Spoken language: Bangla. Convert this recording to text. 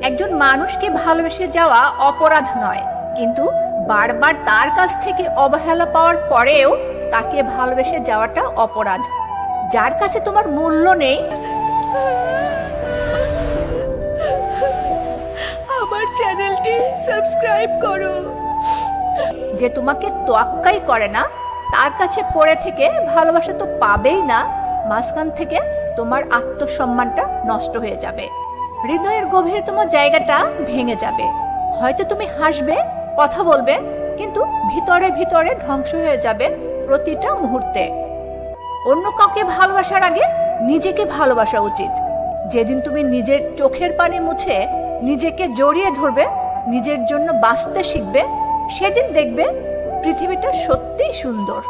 একজন মানুষকে ভালোবেসে যাওয়া অপরাধ নয়, কিন্তু বারবার তার কাছ থেকে অবহেলা পাওয়ার পরেও তাকে ভালোবেসে যাওয়াটা অপরাধ। যার কাছে তোমার মূল্য নেই, আমার চ্যানেলটি সাবস্ক্রাইব করো। যে তোমাকে তোয়াক্কাই করে না, তার কাছে পড়ে থেকে ভালোবাসা তো পাবেই না, মাঝখান থেকে তোমার আত্মসম্মানটা নষ্ট হয়ে যাবে, হৃদয়ের গভীরতম জায়গাটা ভেঙে যাবে। হয়তো তুমি হাসবে, কথা বলবে, কিন্তু ভিতরে ভিতরে ধ্বংস হয়ে যাবে প্রতিটা মুহূর্তে। অন্য কাউকে ভালোবাসার আগে নিজেকে ভালোবাসা উচিত। যেদিন তুমি নিজের চোখের পানি মুছে নিজেকে জড়িয়ে ধরবে, নিজের জন্য বাঁচতে শিখবে, সেদিন দেখবে পৃথিবীটা সত্যিই সুন্দর।